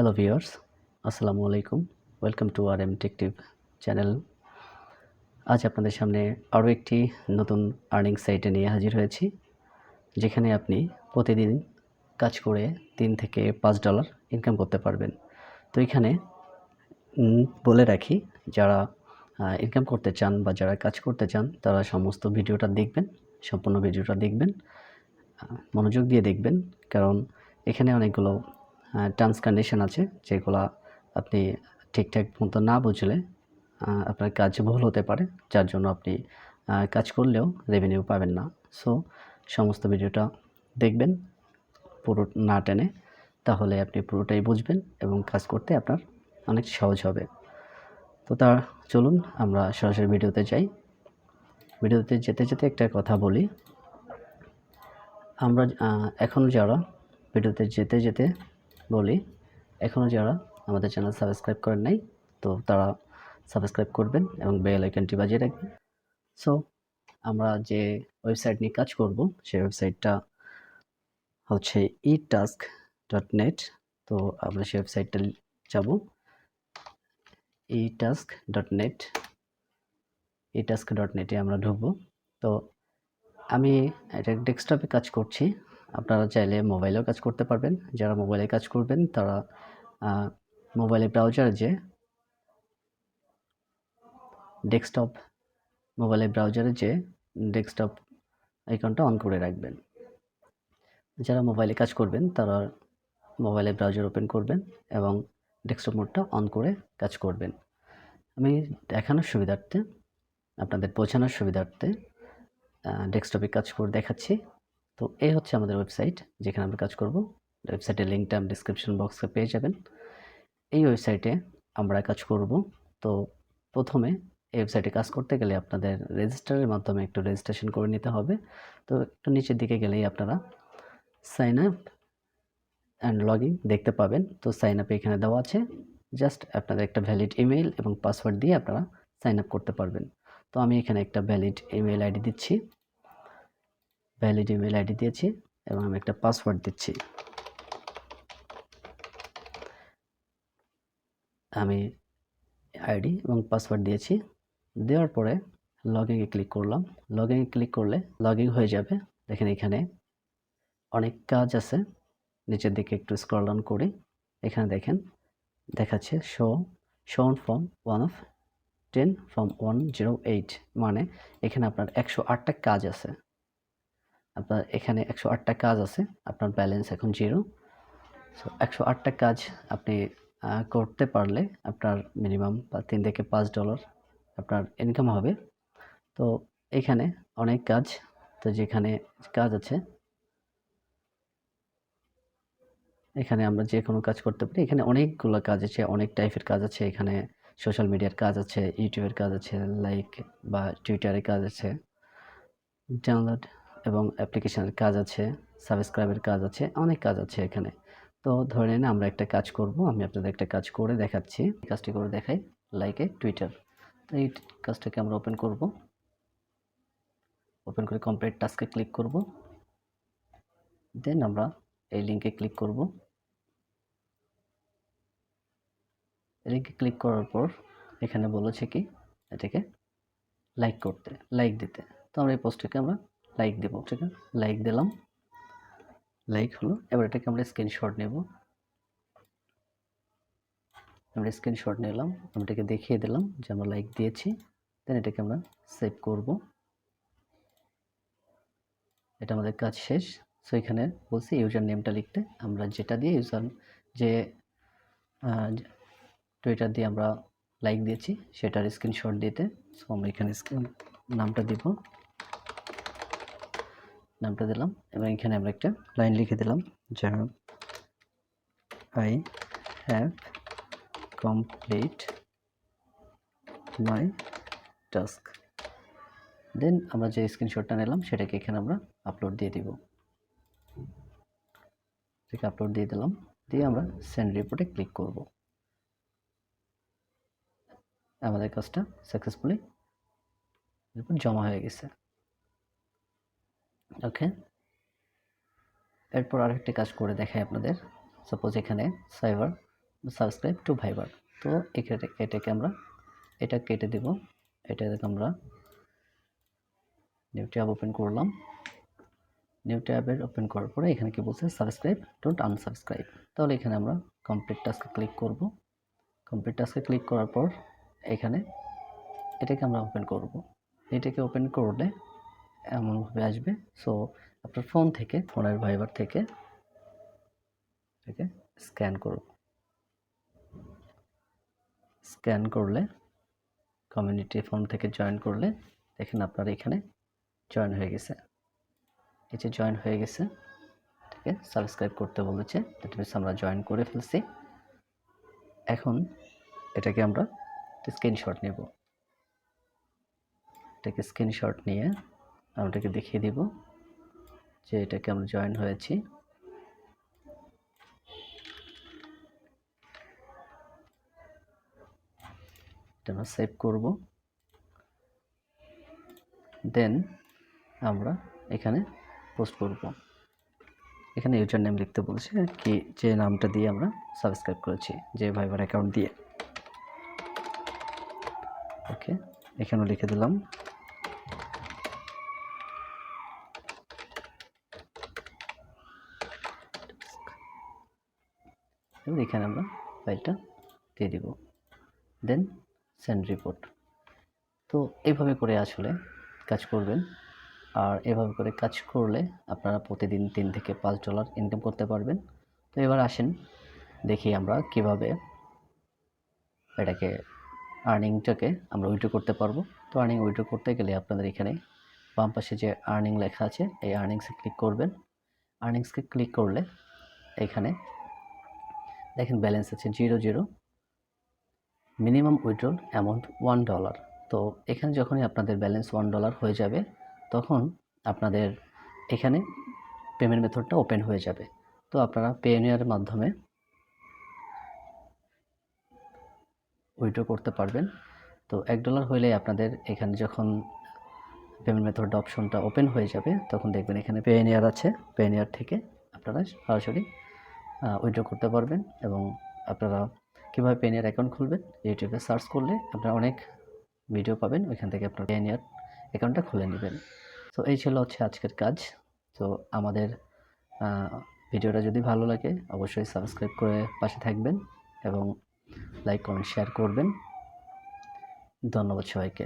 Hello viewers, আসসালামু আলাইকুম। Welcome to RMTECHTUBE channel. আজ আপনাদের সামনে আরও একটি নতুন আর্নিং সাইটে নিয়ে হাজির হয়েছি, যেখানে আপনি প্রতিদিন কাজ করে $3 থেকে $5 ইনকাম করতে পারবেন। তো এখানে বলে রাখি, যারা ইনকাম করতে চান বা যারা কাজ করতে চান তারা সমস্ত ভিডিওটা দেখবেন, সম্পূর্ণ ভিডিওটা দেখবেন, মনোযোগ দিয়ে দেখবেন, কারণ এখানে অনেকগুলো টার্মস কন্ডিশন আছে যেগুলো আপনি ঠিকঠাক মতো না বুঝলে আপনার কাজ ভুল হতে পারে, যার জন্য আপনি কাজ করলেও রেভিনিউ পাবেন না। সো সমস্ত ভিডিওটা দেখবেন পুরো না টেনে, তাহলে আপনি পুরোটাই বুঝবেন এবং কাজ করতে আপনার অনেক সহজ হবে। তো চলুন আমরা সরাসরি ভিডিওতে যাই। ভিডিওতে যেতে যেতে একটা কথা বলি, আমরা এখনও যারা ভিডিওতে যেতে বলি, এখনও যারা আমাদের চ্যানেল সাবস্ক্রাইব করেন নাই, তো তারা সাবস্ক্রাইব করবেন এবং বেল আইকনটি বাজিয়ে রাখবেন। সো আমরা যে ওয়েবসাইট নিয়ে কাজ করব, সেই ওয়েবসাইটটা হচ্ছে etask.net। তো আমরা সেই ওয়েবসাইটটা যাব, etask.net। etask.net এ আমরা ঢুকবো। তো আমি এটা ডেস্কটপে কাজ করছি, আপনারা চাইলে মোবাইলেও কাজ করতে পারবেন। যারা মোবাইলে কাজ করবেন তারা মোবাইলের ব্রাউজারে যে ডেস্কটপ আইকনটা অন করে রাখবেন। যারা মোবাইলে কাজ করবেন তারা মোবাইলের ব্রাউজার ওপেন করবেন এবং ডেস্কটপ মোডটা অন করে কাজ করবেন। আমি দেখানোর সুবিধার্থে, আপনাদের বোঝানোর সুবিধার্থে ডেস্কটপে কাজ করে দেখাচ্ছি। তো এই হচ্ছে আমাদের ওয়েবসাইট যেখানে আমরা কাজ করব। ওয়েবসাইটের লিঙ্কটা আমি ডিসক্রিপশন বক্সে পেয়ে যাবেন। এই ওয়েবসাইটে আমরা কাজ করব। তো প্রথমে এই ওয়েবসাইটে কাজ করতে গেলে আপনাদের রেজিস্টারের মাধ্যমে একটু রেজিস্ট্রেশন করে নিতে হবে। তো একটু নিচের দিকে গেলেই আপনারা সাইন আপ অ্যান্ড লগইন দেখতে পাবেন। তো সাইন আপে এখানে দেওয়া আছে, জাস্ট আপনাদের একটা ভ্যালিড ইমেইল এবং পাসওয়ার্ড দিয়ে আপনারা সাইন আপ করতে পারবেন। তো আমি এখানে একটা ভ্যালিড ইমেইল আইডি দিচ্ছি, দিয়েছি এবং আমি একটা পাসওয়ার্ড দিচ্ছি। আমি আইডি এবং পাসওয়ার্ড দিয়েছি। দেওয়ার পরে লগইনে ক্লিক করলাম। লগইনে ক্লিক করলে লগইন হয়ে যাবে। দেখেন এখানে অনেক কাজ আছে। নিচের দিকে একটু স্ক্রল ডাউন করি, এখানে দেখেন দেখাচ্ছে শোন ফ্রম 1 of 10 from 108, মানে এখানে আপনার 108টা কাজ আছে। আপনার এখানে 108টা কাজ আছে, আপনার ব্যালেন্স এখন 0। সো 108টা কাজ আপনি করতে পারলে আপনার মিনিমাম $3 থেকে $5 আপনার ইনকাম হবে। তো এখানে অনেক কাজ, তো যেখানে কাজ আছে এখানে আমরা যে কোনো কাজ করতে পারি। এখানে অনেকগুলো কাজ আছে, অনেক টাইপের কাজ আছে। এখানে সোশ্যাল মিডিয়ার কাজ আছে, ইউটিউবের কাজ আছে, লাইক বা টুইটারের কাজ আছে, ডাউনলোড এবং অ্যাপ্লিকেশনের কাজ আছে, সাবস্ক্রাইবের কাজ আছে, অনেক কাজ আছে এখানে। তো ধরে নিন আমরা একটা কাজ করব, আমি আপনাদের একটা কাজ করে দেখাচ্ছি। কাজটি করে দেখাই, লাইকে টুইটার। তো এই কাজটাকে আমরা ওপেন করব, ওপেন করে কমপ্লিট টাস্কে ক্লিক করব, দেন আমরা এই লিঙ্কে ক্লিক করব। লিঙ্কে ক্লিক করার পর এখানে বলেছে কি এটাকে লাইক করতে, লাইক দিতে। তো আমরা এই পোস্টটাকে আমরা লাইক দেব, ঠিক আছে? লাইক দিলাম, লাইক হলো। এবার এটাকে আমরা স্ক্রিনশট নেব। আমরা স্ক্রিনশট নিলাম, আমি এটাকে দেখিয়ে দিলাম যে আমরা লাইক দিয়েছি। দেন এটাকে আমরা সেভ করব। এটা আমাদের কাজ শেষ। সো এখানে বলছি ইউজার নেমটা লিখতে, আমরা যেটা দিয়ে যে টুইটার দিয়ে আমরা লাইক দিয়েছি সেটার স্ক্রিনশট দিতে। সো আমরা এখানে নামটা দিব, নামটা দিলাম এবং এখানে আমরা একটা লাইন লিখে দিলাম যে I have complete my task. Then আমরা যে স্ক্রিনশটটা নিলাম সেটাকে এখানে আমরা আপলোড দিয়ে দিব। ঠিক আপলোড দিয়ে দিলাম, দিয়ে আমরা সেন্ড রিপোর্টে ক্লিক করব। আমাদের কাজটা সাকসেসফুলি রিপোর্ট জমা হয়ে গেছে। ওকে, এরপর আরেকটি কাজ করে দেখাই আপনাদের। সাপোজ এখানে সাইবার সাবস্ক্রাইব টু ভাইবার। তো এটাকে আমরা এটা কেটে দেব। এটাকে আমরা নিউ ট্যাব ওপেন করলাম। নিউ ট্যাবের ওপেন করার পরে এখানে কি বলছে, সাবস্ক্রাইব ডোন্ট আনসাবস্ক্রাইব। তাহলে এখানে আমরা কমপ্লিট টাস্কে ক্লিক করব। কমপ্লিট টাস্কে ক্লিক করার পর এখানে এটাকে আমরা ওপেন করব। এটাকে ওপেন করলে এমনভাবে আসবে। সো আপনার ফোন থেকে, ফোনের ভাইবার থেকে এটাকে স্ক্যান করব। স্ক্যান করলে কমিউনিটি ফোন থেকে জয়েন করলে দেখেন আপনার এখানে জয়েন হয়ে গেছে। এই যে জয়েন হয়ে গেছে, ঠিক আছে, সাবস্ক্রাইব করতে বলেছে, দ্যাট মিনস আমরা জয়েন করে ফেলছি। এখন এটাকে আমরা স্ক্রিনশট নেব। এটাকে স্ক্রিনশট নিয়ে আমরা এটাকে দেখিয়ে দিব যে এটাকে আমরা জয়েন হয়েছি। এটা আমরা সেভ করব। দেন আমরা এখানে পোস্ট করব। এখানে ইউজার নেম লিখতে বলছে কি, যে নামটা দিয়ে আমরা সাবস্ক্রাইব করেছি, যে ভাইবার অ্যাকাউন্ট দিয়ে। ওকে, এখানেও লিখে দিলাম। এবং এখানে আমরা ফাইলটা দিয়ে দিব। Then send report. তো এইভাবে করে আসলে কাজ করবেন। আর এভাবে করে কাজ করলে আপনারা প্রতিদিন $3 থেকে $5 ইনকাম করতে পারবেন। তো এবার আসেন দেখি আমরা কিভাবে এটাকে আর্নিংটাকে আমরা উইথড্র করতে পারবো। তো আর্নিং উইথড্র করতে গেলে আপনাদের এখানে বাম পাশে যে আর্নিং লেখা আছে, এই আর্নিংসে ক্লিক করবেন। আর্নিংসকে ক্লিক করলে এখানে দেখেন ব্যালেন্স আছে 0 মিনিমাম উইথড্রল অ্যামাউন্ট $1। তো এখানে যখনই আপনাদের ব্যালেন্স $1 হয়ে যাবে, তখন আপনাদের এখানে পেমেন্ট মেথডটা ওপেন হয়ে যাবে। তো আপনারা পেওনিয়ারের মাধ্যমে উইথড্র করতে পারবেন। তো $1 হইলে আপনাদের এখানে যখন পেমেন্ট মেথড অপশনটা ওপেন হয়ে যাবে, তখন দেখবেন এখানে পেওনিয়ার আছে। পেওনিয়ার থেকে আপনারা সরাসরি উইথড্র করতে পারবেন। এবং আপনারা কীভাবে পেওনিয়ার অ্যাকাউন্ট খুলবেন, ইউটিউবে সার্চ করলে আপনারা অনেক ভিডিও পাবেন, ওইখান থেকে আপনার পেওনিয়ার অ্যাকাউন্টটা খুলে নেবেন। তো এই ছিল হচ্ছে আজকের কাজ। তো আমাদের ভিডিওটা যদি ভালো লাগে অবশ্যই সাবস্ক্রাইব করে পাশে থাকবেন এবং লাইক, কমেন্ট, শেয়ার করবেন। ধন্যবাদ সবাইকে।